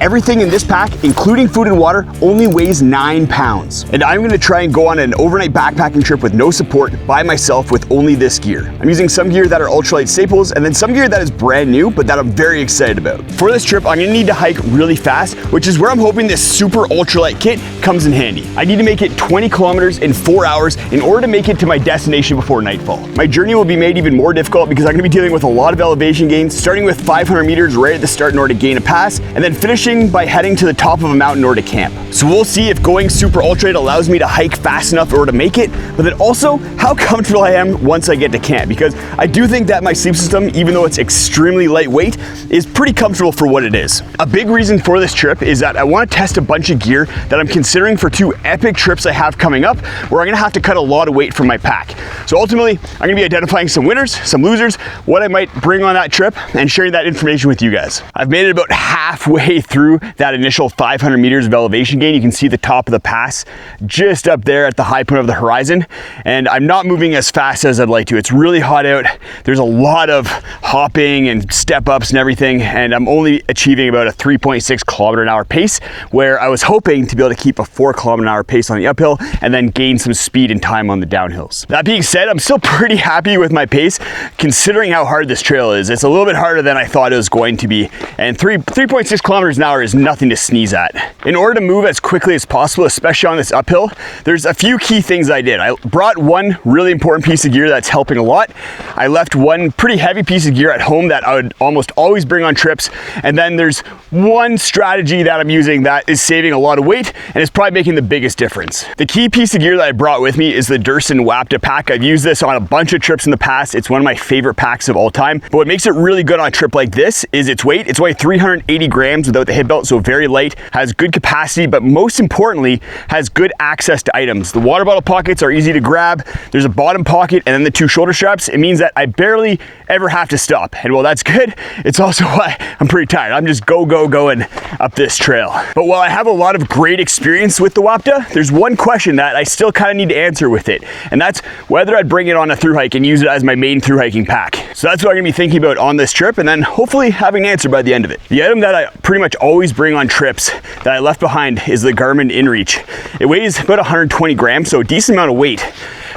Everything in this pack, including food and water, only weighs 9 pounds. And I'm gonna try and go on an overnight backpacking trip with no support by myself with only this gear. I'm using some gear that are ultralight staples and then some gear that is brand new, but that I'm very excited about. For this trip, I'm gonna need to hike really fast, which is where I'm hoping this super ultralight kit comes in handy. I need to make it 20 kilometers in 4 hours in order to make it to my destination before nightfall. My journey will be made even more difficult because I'm gonna be dealing with a lot of elevation gains, starting with 500 meters right at the start in order to gain a pass, and then finishing by heading to the top of a mountain in order to camp. So we'll see if going super ultralight allows me to hike fast enough in order to make it, but then also how comfortable I am once I get to camp, because I do think that my sleep system, even though it's extremely lightweight, is pretty comfortable for what it is. A big reason for this trip is that I want to test a bunch of gear that I'm considering for 2 epic trips I have coming up, where I'm gonna have to cut a lot of weight from my pack. So ultimately, I'm gonna be identifying some winners, some losers, what I might bring on that trip, and sharing that information with you guys. I've made it about halfway through that initial 500 meters of elevation gain. You can see the top of the pass just up there at the high point of the horizon, and I'm not moving as fast as I'd like to. It's really hot out. There's a lot of hopping and step ups and everything, and I'm only achieving about a 3.6 kilometer an hour pace, where I was hoping to be able to keep a 4 kilometer an hour pace on the uphill and then gain some speed and time on the downhills. That being said, I'm still pretty happy with my pace considering how hard this trail is. It's a little bit harder than I thought it was going to be, and 3.6 kilometers an hour is nothing to sneeze at. In order to move as quickly as possible, especially on this uphill, there's a few key things I did. I brought one really important piece of gear that's helping a lot. I left one pretty heavy piece of gear at home that I would almost always bring on trips, and then there's one strategy that I'm using that is saving a lot of weight and is probably making the biggest difference. The key piece of gear that I brought with me is the Durson Wapta pack. I've used this on a bunch of trips in the past. It's one of my favorite packs of all time, but what makes it really good on a trip like this is its weight. It's only 380 grams without the hip belt, so very light, has good capacity, but most importantly, has good access to items. The water bottle pockets are easy to grab. There's a bottom pocket and then the 2 shoulder straps. It means that I barely ever have to stop. And while that's good, it's also why I'm pretty tired. I'm just going up this trail. But while I have a lot of great experience with the Wapta, there's one question that I still kind of need to answer with it. And that's whether I'd bring it on a thru hike and use it as my main thru hiking pack. So that's what I'm gonna be thinking about on this trip, and then hopefully having an answer by the end of it. The item that I pretty much always bring on trips that I left behind is the Garmin InReach. It weighs about 120 grams, so a decent amount of weight.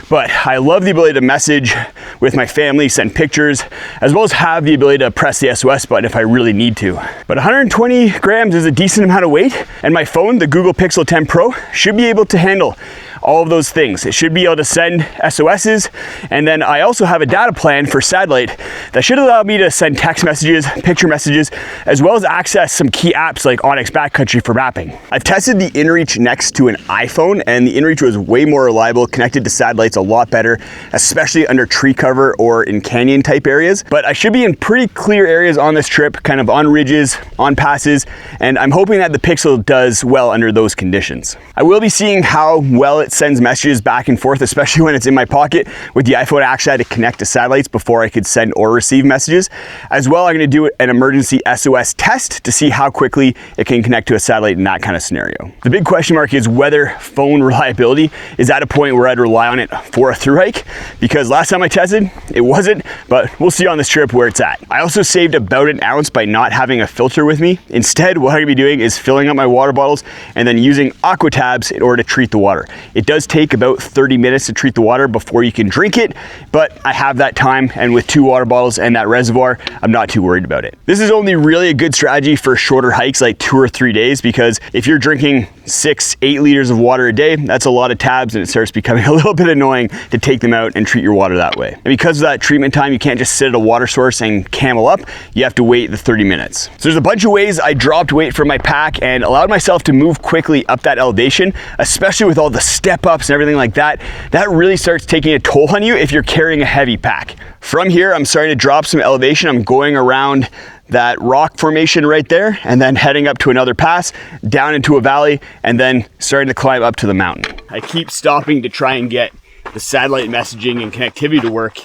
But I love the ability to message with my family, send pictures, as well as have the ability to press the SOS button if I really need to. But 120 grams is a decent amount of weight, and my phone, the Google Pixel 10 Pro, should be able to handle all of those things. It should be able to send SOSs, and then I also have a data plan for satellite that should allow me to send text messages, picture messages, as well as access some key apps like Onyx Backcountry for mapping. I've tested the InReach next to an iPhone, and the InReach was way more reliable, connected to satellites a lot better, especially under tree cover or in canyon type areas. But I should be in pretty clear areas on this trip, kind of on ridges, on passes, and I'm hoping that the Pixel does well under those conditions. I will be seeing how well it sends messages back and forth, especially when it's in my pocket. With the iPhone, I actually had to connect to satellites before I could send or receive messages. As well, I'm gonna do an emergency SOS test to see how quickly it can connect to a satellite in that kind of scenario. The big question mark is whether phone reliability is at a point where I'd rely on it for a thru hike, because last time I tested, it wasn't, but we'll see on this trip where it's at. I also saved about an ounce by not having a filter with me. Instead, what I'm gonna be doing is filling up my water bottles and then using aqua tabs in order to treat the water. It does take about 30 minutes to treat the water before you can drink it, but I have that time, and with 2 water bottles and that reservoir, I'm not too worried about it. This is only really a good strategy for shorter hikes like 2 or 3 days, because if you're drinking 6-8 liters of water a day, that's a lot of tabs, and it starts becoming a little bit annoying to take them out and treat your water that way. And because of that treatment time, you can't just sit at a water source and camel up. You have to wait the 30 minutes. So there's a bunch of ways I dropped weight from my pack and allowed myself to move quickly up that elevation, especially with all the step ups and everything like that. That really starts taking a toll on you if you're carrying a heavy pack. From here, I'm starting to drop some elevation. I'm going around that rock formation right there, and then heading up to another pass, down into a valley, and then starting to climb up to the mountain. I keep stopping to try and get the satellite messaging and connectivity to work,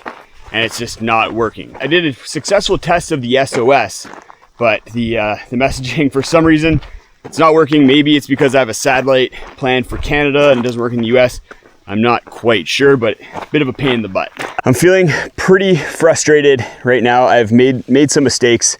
and it's just not working. I did a successful test of the SOS, but the messaging, for some reason, it's not working. Maybe it's because I have a satellite plan for Canada and it doesn't work in the US. I'm not quite sure, but a bit of a pain in the butt. I'm feeling pretty frustrated right now. I've made some mistakes,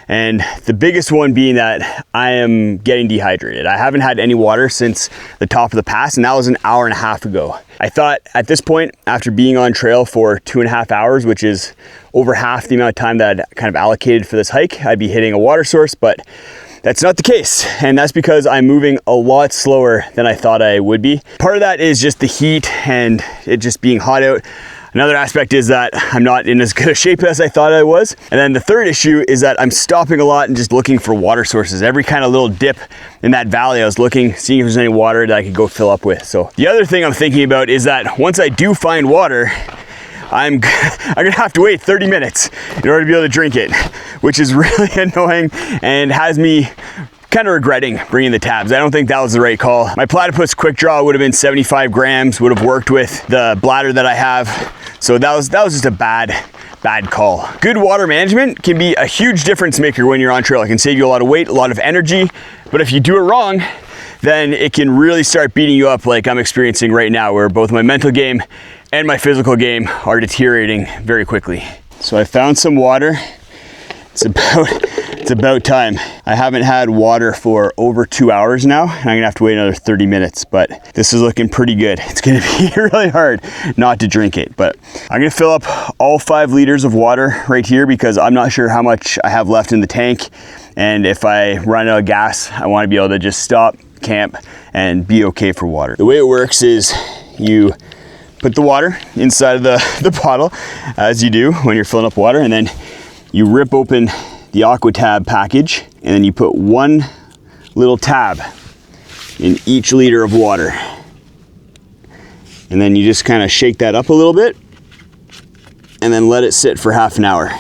And the biggest one being that I am getting dehydrated. I haven't had any water since the top of the pass, and that was an hour and a half ago. I thought at this point, after being on trail for 2.5 hours, which is over half the amount of time that I'd kind of allocated for this hike, I'd be hitting a water source, but that's not the case. And that's because I'm moving a lot slower than I thought I would be. Part of that is just the heat and it just being hot out. Another aspect is that I'm not in as good a shape as I thought I was. And then the third issue is that I'm stopping a lot and just looking for water sources. Every kind of little dip in that valley, I was looking, seeing if there's any water that I could go fill up with. So the other thing I'm thinking about is that once I do find water, I'm gonna have to wait 30 minutes in order to be able to drink it, which is really annoying and has me kind of regretting bringing the tabs. I don't think that was the right call. My platypus quick draw would have been 75 grams, would have worked with the bladder that I have. So that was just a bad call. Good water management can be a huge difference maker when you're on trail. It can save you a lot of weight, a lot of energy, but if you do it wrong, then it can really start beating you up like I'm experiencing right now, where both my mental game and my physical game are deteriorating very quickly. So I found some water. It's about time. I haven't had water for over 2 hours now, and I'm gonna have to wait another 30 minutes, but this is looking pretty good. It's gonna be really hard not to drink it, but I'm gonna fill up all 5 liters of water right here because I'm not sure how much I have left in the tank. And if I run out of gas, I wanna be able to just stop, camp, and be okay for water. The way it works is you put the water inside of the bottle, as you do when you're filling up water, and then you rip open the AquaTab package, and then you put 1 little tab in each liter of water. And then you just kind of shake that up a little bit, and then let it sit for half an hour.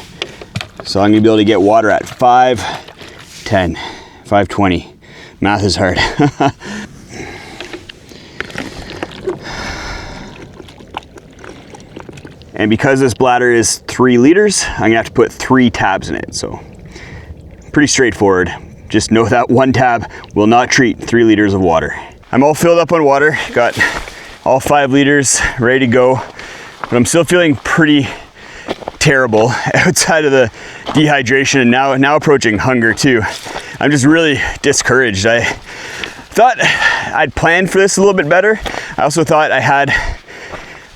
So I'm gonna be able to get water at 510, 520. Math is hard. And because this bladder is 3 liters, I'm gonna have to put 3 tabs in it. So pretty straightforward. Just know that 1 tab will not treat 3 liters of water. I'm all filled up on water, got all 5 liters ready to go, but I'm still feeling pretty terrible outside of the dehydration and now approaching hunger too. I'm just really discouraged. I thought I'd planned for this a little bit better. I also thought I had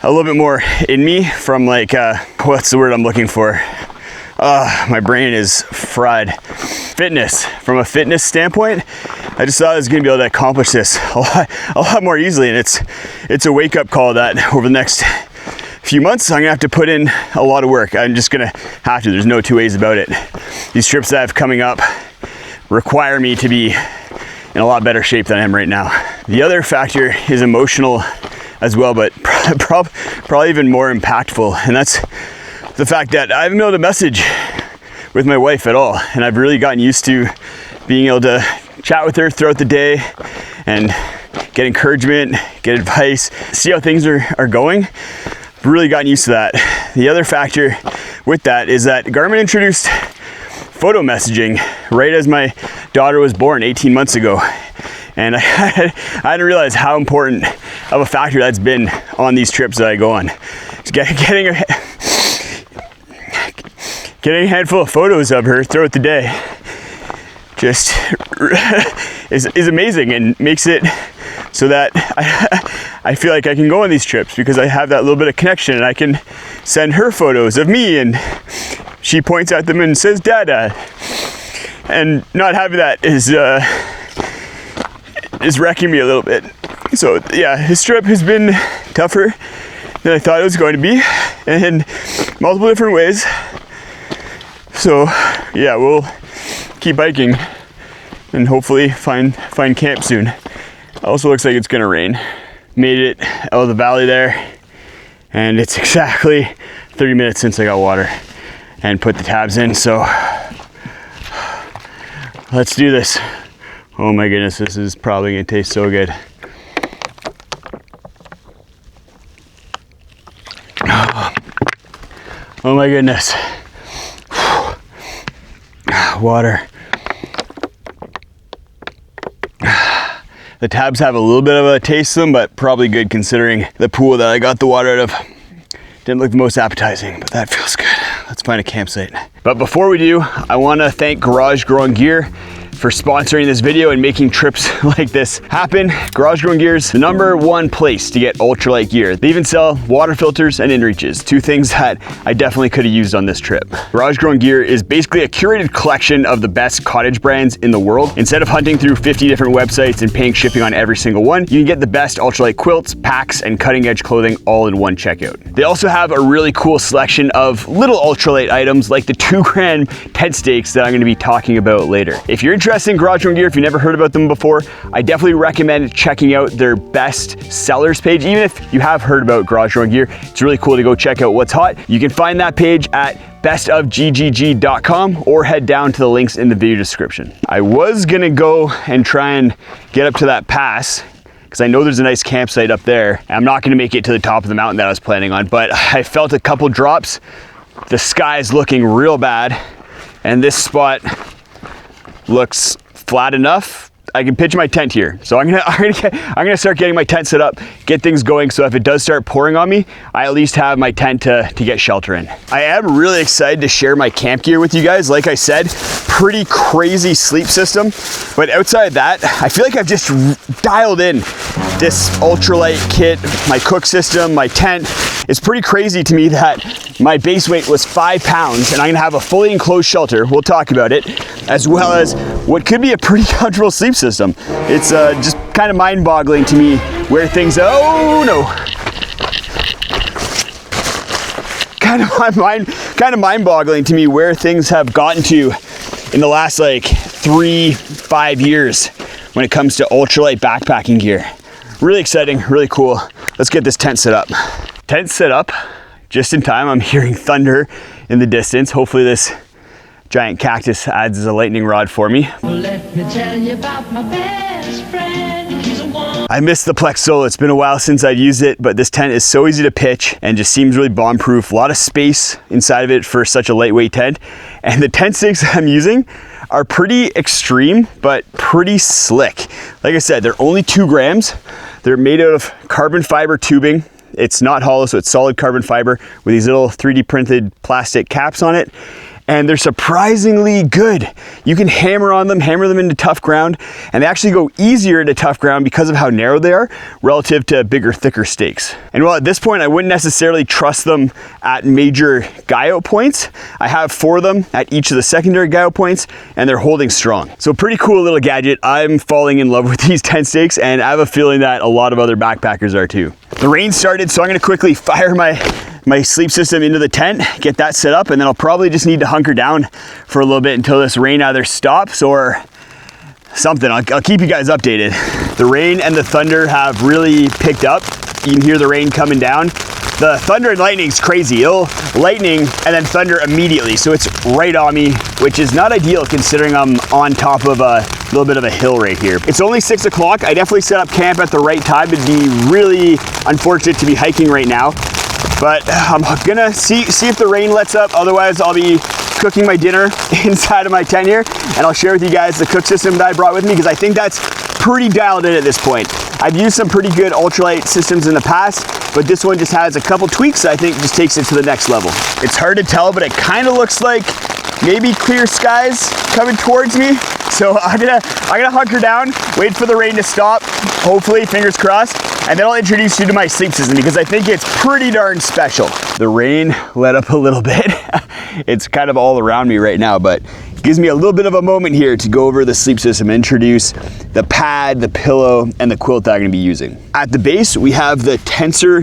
a little bit more in me from like, what's the word I'm looking for? My brain is fried. Fitness. From a fitness standpoint, I just thought I was gonna be able to accomplish this a lot more easily, and it's a wake-up call that over the next few months I'm gonna have to put in a lot of work. I'm just gonna have to. There's no 2 ways about it. These trips that I have coming up require me to be in a lot better shape than I am right now. The other factor is emotional as well, but probably even more impactful, and that's the fact that I haven't been able to message with my wife at all, and I've really gotten used to being able to chat with her throughout the day and get encouragement, get advice, see how things are going. I've really gotten used to that. The other factor with that is that Garmin introduced photo messaging right as my daughter was born 18 months ago. And I didn't realize how important of a factor that's been on these trips that I go on. Getting a handful of photos of her throughout the day just is amazing and makes it so that I feel like I can go on these trips because I have that little bit of connection, and I can send her photos of me and she points at them and says Dada. And not having that is wrecking me a little bit. So yeah, this trip has been tougher than I thought it was going to be in multiple different ways. So yeah, we'll keep hiking and hopefully find camp soon. Also looks like it's gonna rain. Made it out of the valley there, and it's exactly 30 minutes since I got water and put the tabs in, so let's do this. Oh my goodness, this is probably gonna taste so good. Oh my goodness. Water. The tabs have a little bit of a taste to them, but probably good considering the pool that I got the water out of didn't look the most appetizing, but that feels good. let's find a campsite. But before we do, I wanna thank Garage Growing Gear for sponsoring this video and making trips like this happen. Garage Growing Gear is the #1 place to get ultralight gear. They even sell water filters and inReaches, 2 things that I definitely could have used on this trip. Garage Growing Gear is basically a curated collection of the best cottage brands in the world. Instead of hunting through 50 different websites and paying shipping on every single one, you can get the best ultralight quilts, packs, and cutting edge clothing all in one checkout. They also have a really cool selection of little ultralight items like the 2 gram tent stakes that I'm gonna be talking about later. If you're interested in Garage Growing Gear, if you never heard about them before, I definitely recommend checking out their best sellers page. Even if you have heard about Garage Growing Gear, it's really cool to go check out what's hot. You can find that page at bestofggg.com or head down to the links in the video description. I was gonna go and try and get up to that pass because I know there's a nice campsite up there. I'm not gonna make it to the top of the mountain that I was planning on, but I felt a couple drops. The sky's looking real bad, and this spot looks flat enough. I can pitch my tent here. So I'm gonna start getting my tent set up, get things going, so if it does start pouring on me, I at least have my tent to get shelter in. I am really excited to share my camp gear with you guys. Like I said, pretty crazy sleep system. But outside of that, I feel like I've just dialed in this ultralight kit, my cook system, my tent. It's pretty crazy to me that my base weight was 5 pounds and I'm gonna have a fully enclosed shelter, we'll talk about it, as well as what could be a pretty comfortable sleep system. It's just kind of mind-boggling to me where things, oh no. Kind of mind-boggling to me where things have gotten to in the last like 3-5 years when it comes to ultralight backpacking gear. Really exciting, really cool. Let's get this tent set up. Tent set up just in time. I'm hearing thunder in the distance. Hopefully this giant cactus adds as a lightning rod for me. Let me tell you about my best friend. He's a one. I missed the Plex Solo. It's been a while since I've used it, but this tent is so easy to pitch and just seems really bomb-proof. A lot of space inside of it for such a lightweight tent. And the tent stakes I'm using are pretty extreme, but pretty slick. Like I said, they're only 2 grams. They're made out of carbon fiber tubing. It's not hollow, so it's solid carbon fiber with these little 3D printed plastic caps on it. And they're surprisingly good. You can hammer them into tough ground, and they actually go easier into tough ground because of how narrow they are relative to bigger, thicker stakes. And while at this point I wouldn't necessarily trust them at major guy-out points, I have 4 of them at each of the secondary guy-out points, and they're holding strong. So pretty cool little gadget. I'm falling in love with these tent stakes, and I have a feeling that a lot of other backpackers are too. The rain started, so I'm gonna quickly fire my sleep system into the tent, get that set up, and then I'll probably just need to hunker down for a little bit until this rain either stops or something. I'll keep you guys updated. The rain and the thunder have really picked up. You can hear the rain coming down. The thunder and lightning's crazy. It'll lightning and then thunder immediately, so it's right on me, which is not ideal considering I'm on top of a little bit of a hill right here. It's only 6 o'clock. I definitely set up camp at the right time. It'd be really unfortunate to be hiking right now. But I'm gonna see if the rain lets up. Otherwise, I'll be cooking my dinner inside of my tent here, and I'll share with you guys the cook system that I brought with me because I think that's pretty dialed in at this point. I've used some pretty good ultralight systems in the past, but this one just has a couple tweaks that I think just takes it to the next level. It's hard to tell, but it kind of looks like maybe clear skies coming towards me. So I'm gonna hunker down, wait for the rain to stop, hopefully, fingers crossed, and then I'll introduce you to my sleep system because I think it's pretty darn special. The rain let up a little bit. It's kind of all around me right now, but it gives me a little bit of a moment here to go over the sleep system, introduce the pad, the pillow, and the quilt that I'm gonna be using. At the base, we have the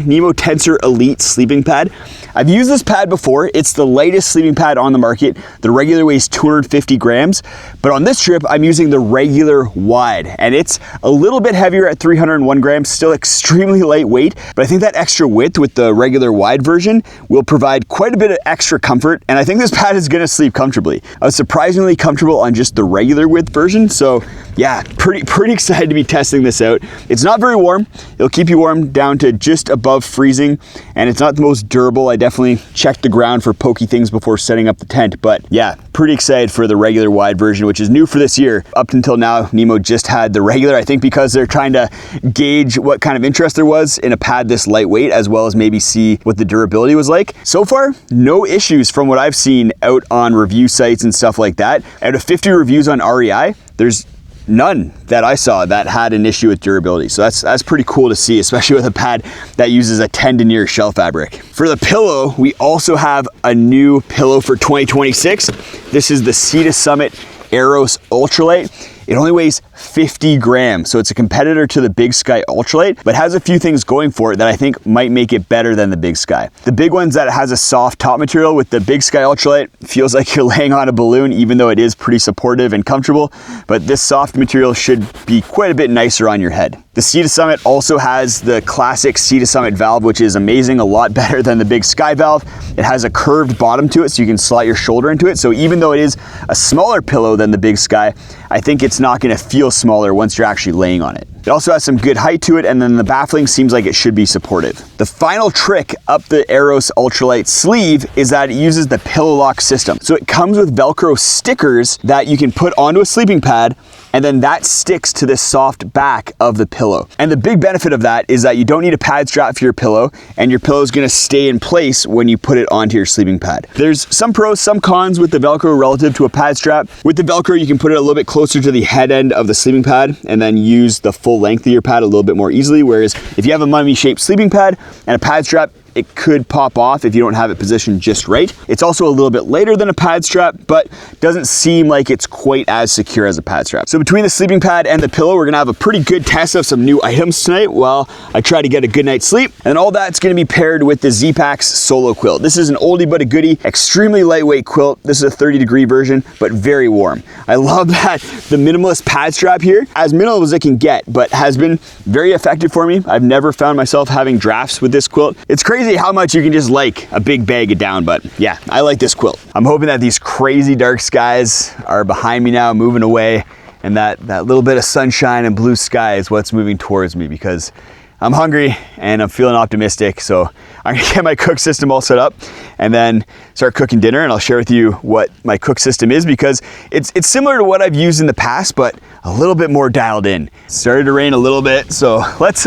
Nemo Tensor Elite sleeping pad. I've used this pad before. It's the lightest sleeping pad on the market. The regular weighs 250 grams, but on this trip, I'm using the regular wide, and it's a little bit heavier at 301 grams, still extremely lightweight, but I think that extra width with the regular wide version will provide quite a bit of extra comfort, and I think this pad is gonna sleep comfortably. I was surprised surprisingly comfortable on just the regular width version. So yeah, pretty excited to be testing this out. It's not very warm. It'll keep you warm down to just above freezing, and it's not the most durable. I definitely checked the ground for pokey things before setting up the tent, but yeah, pretty excited for the regular wide version, which is new for this year. Up until now, Nemo just had the regular, I think because they're trying to gauge what kind of interest there was in a pad this lightweight, as well as maybe see what the durability was like. So far, no issues from what I've seen out on review sites and stuff like that. Out of 50 reviews on REI, there's none that I saw that had an issue with durability. So that's pretty cool to see, especially with a pad that uses a 10-denier shell fabric. For the pillow, we also have a new pillow for 2026. This is the Sea to Summit Aeros Ultralight. It only weighs 50 grams, so it's a competitor to the Big Sky Ultralight, but has a few things going for it that I think might make it better than the Big Sky. The big one's that it has a soft top material. With the Big Sky Ultralight, it feels like you're laying on a balloon, even though it is pretty supportive and comfortable, but this soft material should be quite a bit nicer on your head. The Sea to Summit also has the classic Sea to Summit valve, which is amazing, a lot better than the Big Sky valve. It has a curved bottom to it, so you can slot your shoulder into it. So even though it is a smaller pillow than the Big Sky, I think it's not gonna feel smaller once you're actually laying on it. It also has some good height to it, and then the baffling seems like it should be supportive. The final trick up the Aeros Ultralight sleeve is that it uses the pillow lock system. So it comes with Velcro stickers that you can put onto a sleeping pad, and then that sticks to the soft back of the pillow. And the big benefit of that is that you don't need a pad strap for your pillow, and your pillow is gonna stay in place when you put it onto your sleeping pad. There's some pros, some cons with the Velcro relative to a pad strap. With the Velcro, you can put it a little bit closer to the head end of the sleeping pad and then use the full length of your pad a little bit more easily. Whereas if you have a mummy-shaped sleeping pad and a pad strap, it could pop off if you don't have it positioned just right. It's also a little bit lighter than a pad strap, but doesn't seem like it's quite as secure as a pad strap. So between the sleeping pad and the pillow, we're gonna have a pretty good test of some new items tonight while I try to get a good night's sleep. And all that's gonna be paired with the Z-Packs Solo Quilt. This is an oldie but a goodie, extremely lightweight quilt. This is a 30-degree version, but very warm. I love that the minimalist pad strap here, as minimal as it can get, but has been very effective for me. I've never found myself having drafts with this quilt. It's crazy how much you can just like a big bag of down, but yeah, I like this quilt. I'm hoping that these crazy dark skies are behind me now, moving away, and that little bit of sunshine and blue sky is what's moving towards me, because I'm hungry and I'm feeling optimistic. So I'm gonna get my cook system all set up and then start cooking dinner, and I'll share with you what my cook system is, because it's similar to what I've used in the past, but a little bit more dialed in. It started to rain a little bit, so let's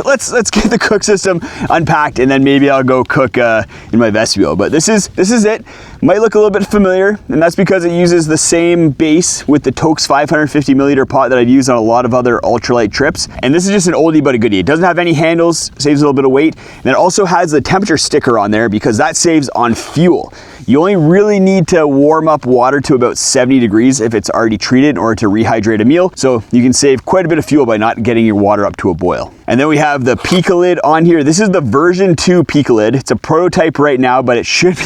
get the cook system unpacked, and then maybe I'll go cook in my vestibule. But this is it. Might look a little bit familiar, and that's because it uses the same base with the Toaks 550 milliliter pot that I've used on a lot of other ultralight trips. And this is just an oldie but a goodie. It doesn't have any handles, saves a little bit of weight, and it also has the temperature sticker on there because that saves on fuel. You only really need to warm up water to about 70 degrees if it's already treated in order to rehydrate a meal. So you can save quite a bit of fuel by not getting your water up to a boil. And then we have the Pika lid on here. This is the version 2 Pika lid. It's a prototype right now, but it should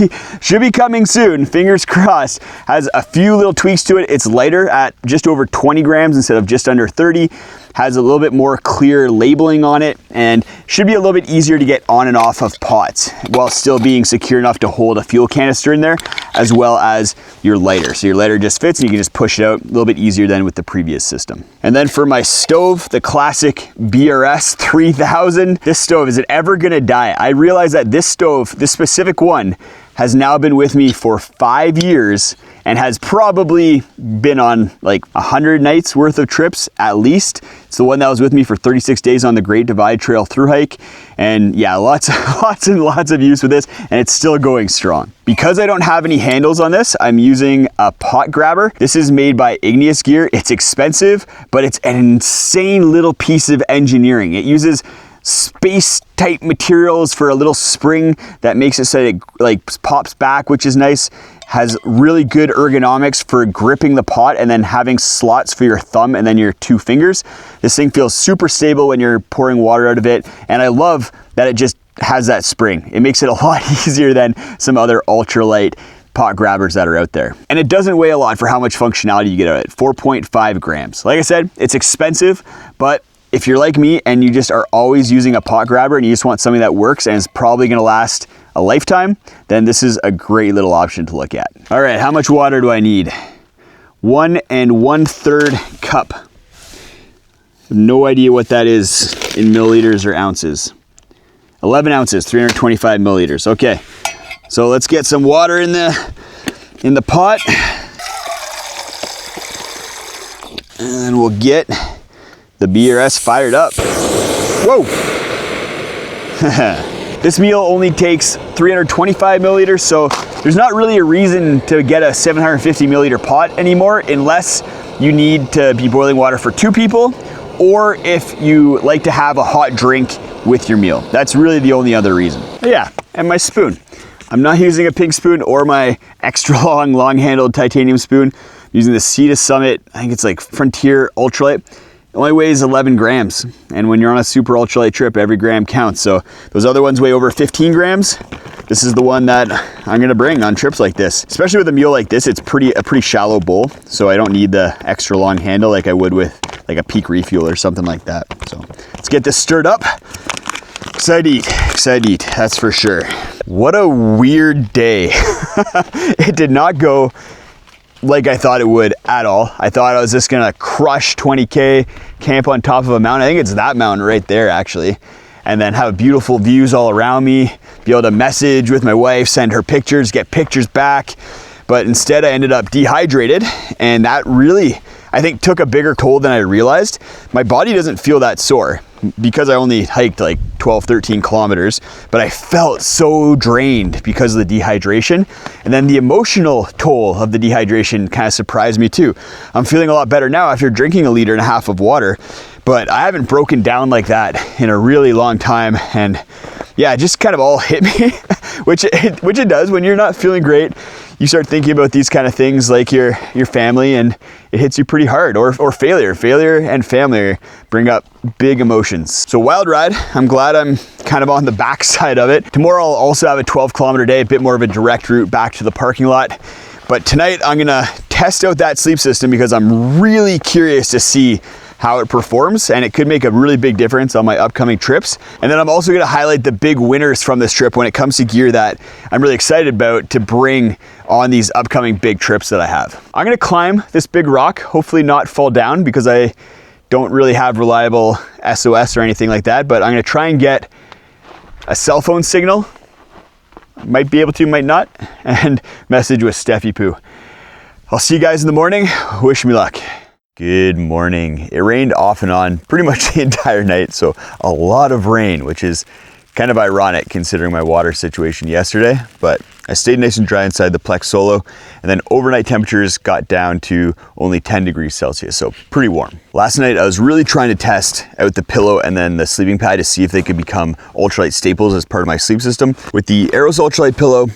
be coming soon. Fingers crossed. Has a few little tweaks to it. It's lighter at just over 20 grams instead of just under 30. Has a little bit more clear labeling on it, and should be a little bit easier to get on and off of pots while still being secure enough to hold a fuel canister in there, as well as your lighter. So your lighter just fits and you can just push it out a little bit easier than with the previous system. And then for my stove, the classic BRS 3000. This stove, is it ever gonna die? I realize that this stove, this specific one, has now been with me for 5 years and has probably been on like 100 nights worth of trips at least. It's the one that was with me for 36 days on the Great Divide Trail through hike. And yeah, lots and lots of use with this, and it's still going strong. Because I don't have any handles on this, I'm using a pot grabber. This is made by Igneous Gear. It's expensive, but it's an insane little piece of engineering. It uses space type materials for a little spring that makes it so it like pops back, which is nice. Has really good ergonomics for gripping the pot and then having slots for your thumb and then your 2 fingers. This thing feels super stable when you're pouring water out of it, and I love that it just has that spring. It makes it a lot easier than some other ultralight pot grabbers that are out there. And it doesn't weigh a lot for how much functionality you get out of it, 4.5 grams. Like I said, it's expensive, but if you're like me and you just are always using a pot grabber and you just want something that works and is probably gonna last a lifetime, then this is a great little option to look at. All right, how much water do I need? 1 1/3 cup. No idea what that is in milliliters or ounces. 11 ounces, 325 milliliters. Okay, so let's get some water in the pot. And then we'll get the BRS fired up. Whoa! This meal only takes 325 milliliters, so there's not really a reason to get a 750 milliliter pot anymore unless you need to be boiling water for 2 people, or if you like to have a hot drink with your meal. That's really the only other reason. Yeah, and my spoon. I'm not using a pink spoon or my extra long-handled titanium spoon. I'm using the Sea to Summit, I think it's like Frontier Ultralight. It only weighs 11 grams. And when you're on a super ultralight trip, every gram counts. So those other ones weigh over 15 grams. This is the one that I'm gonna bring on trips like this. Especially with a meal like this, it's a pretty shallow bowl. So I don't need the extra long handle like I would with like a Peak Refuel or something like that. So let's get this stirred up. Excited to eat, that's for sure. What a weird day. It did not go like I thought it would at all. I thought I was just gonna crush 20K, camp on top of a mountain. I think it's that mountain right there actually. And then have beautiful views all around me, be able to message with my wife, send her pictures, get pictures back. But instead I ended up dehydrated, and that really, I think, took a bigger toll than I realized. My body doesn't feel that sore because I only hiked like 12, 13 kilometers, but I felt so drained because of the dehydration. And then the emotional toll of the dehydration kind of surprised me too. I'm feeling a lot better now after drinking 1.5 liters of water, but I haven't broken down like that in a really long time. And yeah, it just kind of all hit me, which it does when you're not feeling great. You start thinking about these kind of things like your family, and it hits you pretty hard, or failure. Failure and family bring up big emotions. So wild ride. I'm glad I'm kind of on the backside of it. Tomorrow I'll also have a 12-kilometer day, a bit more of a direct route back to the parking lot. But tonight I'm gonna test out that sleep system because I'm really curious to see how it performs, and it could make a really big difference on my upcoming trips. And then I'm also gonna highlight the big winners from this trip when it comes to gear that I'm really excited about to bring on these upcoming big trips that I have. I'm gonna climb this big rock, hopefully not fall down because I don't really have reliable SOS or anything like that, but I'm gonna try and get a cell phone signal. Might be able to, might not, and message with Steffi Poo. I'll see you guys in the morning. Wish me luck. Good morning. It rained off and on pretty much the entire night, so a lot of rain, which is kind of ironic considering my water situation yesterday, but I stayed nice and dry inside the Plex Solo, and then overnight temperatures got down to only 10 degrees Celsius, so pretty warm. Last night I was really trying to test out the pillow and then the sleeping pad to see if they could become ultralight staples as part of my sleep system. With the Aeros Ultralight pillow,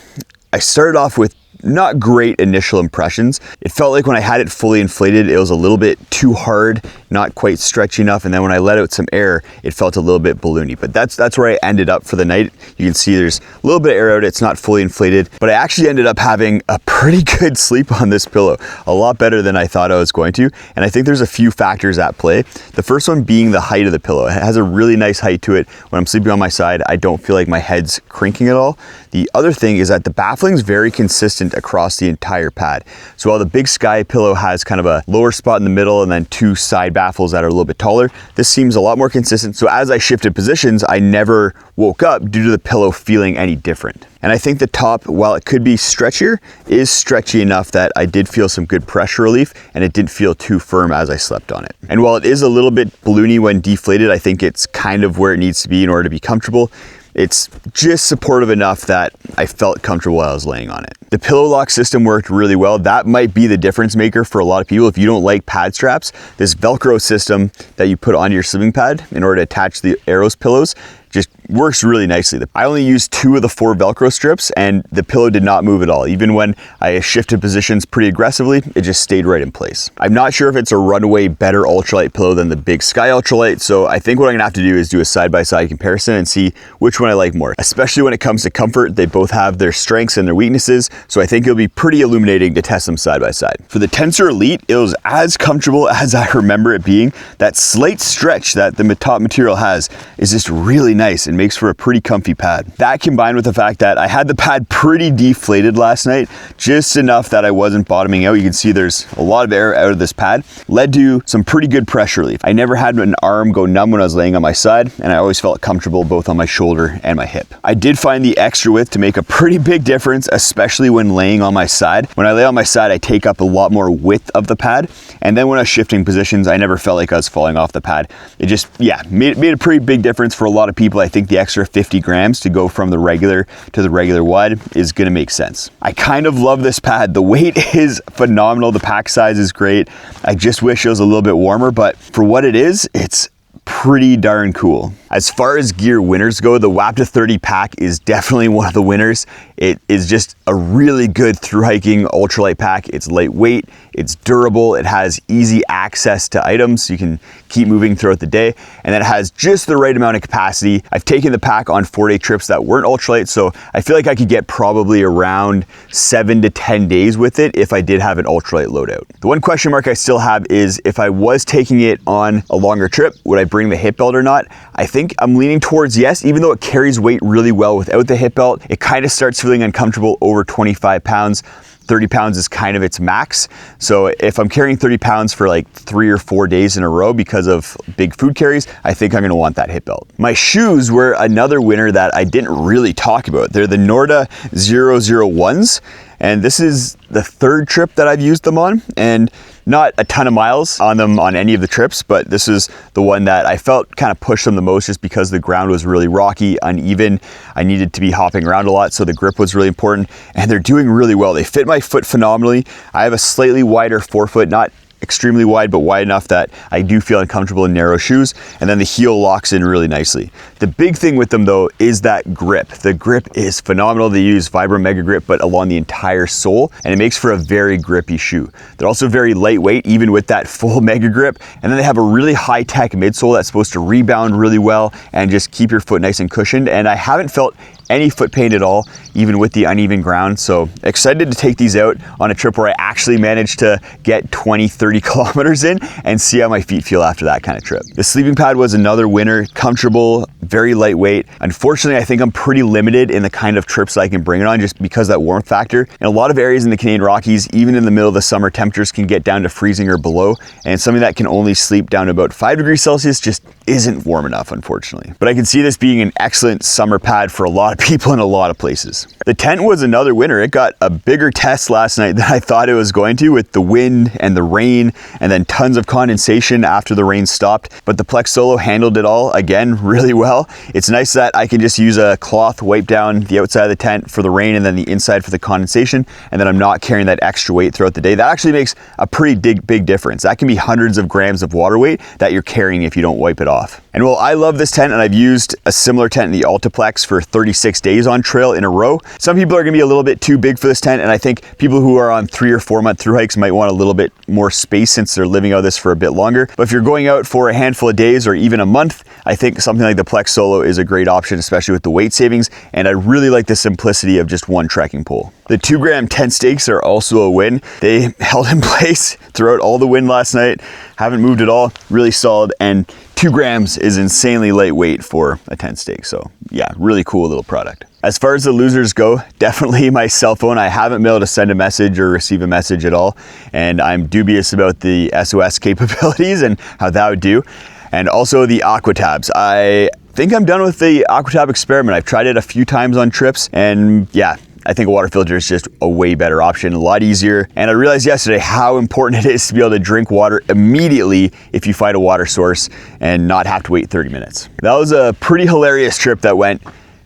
I started off with not great initial impressions. It felt like when I had it fully inflated, it was a little bit too hard, not quite stretchy enough. And then when I let out some air, it felt a little bit balloony, but that's where I ended up for the night. You can see there's a little bit of air out. It's not fully inflated, but I actually ended up having a pretty good sleep on this pillow, a lot better than I thought I was going to. And I think there's a few factors at play. The first one being the height of the pillow. It has a really nice height to it. When I'm sleeping on my side, I don't feel like my head's crinking at all. The other thing is that the baffling is very consistent across the entire pad. So while the Big Sky pillow has kind of a lower spot in the middle and then 2 side baffles that are a little bit taller, this seems a lot more consistent. So as I shifted positions, I never woke up due to the pillow feeling any different. And I think the top, while it could be stretchier, is stretchy enough that I did feel some good pressure relief, and it didn't feel too firm as I slept on it. And while it is a little bit balloony when deflated, I think it's kind of where it needs to be in order to be comfortable. It's just supportive enough that I felt comfortable while I was laying on it. The pillow lock system worked really well. That might be the difference maker for a lot of people. If you don't like pad straps, this Velcro system that you put on your sleeping pad in order to attach the Aeros pillows just works really nicely. I only used 2 of the 4 Velcro strips, and the pillow did not move at all. Even when I shifted positions pretty aggressively, it just stayed right in place. I'm not sure if it's a runaway better ultralight pillow than the Big Sky Ultralight, so I think what I'm gonna have to do is do a side-by-side comparison and see which one I like more. Especially when it comes to comfort, they both have their strengths and their weaknesses, so I think it'll be pretty illuminating to test them side by side. For the Tensor Elite, it was as comfortable as I remember it being. That slight stretch that the top material has is just really nice. It makes for a pretty comfy pad. That combined with the fact that I had the pad pretty deflated last night, just enough that I wasn't bottoming out. You can see there's a lot of air out of this pad, led to some pretty good pressure relief. I never had an arm go numb when I was laying on my side, and I always felt comfortable both on my shoulder and my hip. I did find the extra width to make a pretty big difference, especially when laying on my side. When I lay on my side, I take up a lot more width of the pad, and then when I was shifting positions, I never felt like I was falling off the pad. It just, yeah, made a pretty big difference for a lot of people. I think the extra 50 grams to go from the regular to the regular wide is gonna make sense. I kind of love this pad. The weight is phenomenal. The pack size is great. I just wish it was a little bit warmer, but for what it is, it's pretty darn cool. As far as gear winners go, the Wapta 30 pack is definitely one of the winners. It is just a really good through hiking ultralight pack. It's lightweight, it's durable, it has easy access to items so you can keep moving throughout the day, and then it has just the right amount of capacity. I've taken the pack on 4-day trips that weren't ultralight, so I feel like I could get probably around 7 to 10 days with it if I did have an ultralight loadout. The one question mark I still have is if I was taking it on a longer trip, would I bring the hip belt or not? I think I'm leaning towards yes, even though it carries weight really well without the hip belt. It kind of starts feeling uncomfortable over 25 pounds. 30 pounds is kind of its max. So if I'm carrying 30 pounds for like 3 or 4 days in a row because of big food carries, I think I'm gonna want that hip belt. My shoes were another winner that I didn't really talk about. They're the Norda 001s. And this is the 3rd trip that I've used them on, and not a ton of miles on them on any of the trips, but this is the one that I felt kind of pushed them the most just because the ground was really rocky, uneven. I needed to be hopping around a lot, so the grip was really important, and they're doing really well. They fit my foot phenomenally. I have a slightly wider forefoot, not extremely wide, but wide enough that I do feel uncomfortable in narrow shoes, and then the heel locks in really nicely. The big thing with them though is that grip. The grip is phenomenal. They use Vibram Mega Grip, but along the entire sole, and it makes for a very grippy shoe. They're also very lightweight, even with that full Mega Grip, and then they have a really high-tech midsole that's supposed to rebound really well and just keep your foot nice and cushioned, and I haven't felt any foot pain at all, even with the uneven ground. So excited to take these out on a trip where I actually managed to get 20-30 kilometers in and see how my feet feel after that kind of trip. The sleeping pad was another winner, comfortable, very lightweight. Unfortunately, I think I'm pretty limited in the kind of trips I can bring it on just because of that warmth factor. In a lot of areas in the Canadian Rockies, even in the middle of the summer, temperatures can get down to freezing or below, and something that can only sleep down to about 5 degrees Celsius just isn't warm enough, unfortunately. But I can see this being an excellent summer pad for a lot of people in a lot of places. The tent was another winner. It got a bigger test last night than I thought it was going to, with the wind and the rain and then tons of condensation after the rain stopped. But the Plex Solo handled it all again really well. It's nice that I can just use a cloth, wipe down the outside of the tent for the rain and then the inside for the condensation, and then I'm not carrying that extra weight throughout the day. That actually makes a pretty big difference. That can be hundreds of grams of water weight that you're carrying if you don't wipe it off. And while I love this tent, and I've used a similar tent in the Altaplex for 36 days on trail in a row, some people are gonna be a little bit too big for this tent, and I think people who are on 3 or 4 month through hikes might want a little bit more space since they're living out this for a bit longer. But if you're going out for a handful of days or even a month, I think something like the Plex Solo is a great option, especially with the weight savings, and I really like the simplicity of just one trekking pole. The 2-gram tent stakes are also a win. They held in place throughout all the wind last night, haven't moved at all, really solid, and 2 grams is insanely lightweight for a tent stake. So yeah, really cool little product. As far as the losers go, definitely my cell phone. I haven't been able to send a message or receive a message at all, and I'm dubious about the SOS capabilities and how that would do. And also the AquaTabs. I think I'm done with the AquaTab experiment. I've tried it a few times on trips, and yeah, I think a water filter is just a way better option, a lot easier. And I realized yesterday how important it is to be able to drink water immediately if you find a water source and not have to wait 30 minutes. That was a pretty hilarious trip that went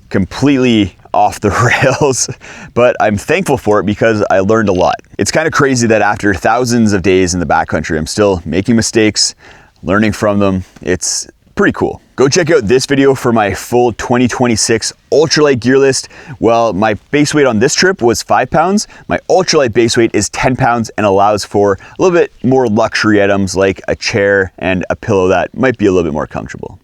completely off the rails, but I'm thankful for it because I learned a lot. It's kind of crazy that after thousands of days in the backcountry, I'm still making mistakes, learning from them. It's pretty cool. Go check out this video for my full 2026 ultralight gear list. Well, my base weight on this trip was 5 pounds. My ultralight base weight is 10 pounds and allows for a little bit more luxury items like a chair and a pillow that might be a little bit more comfortable.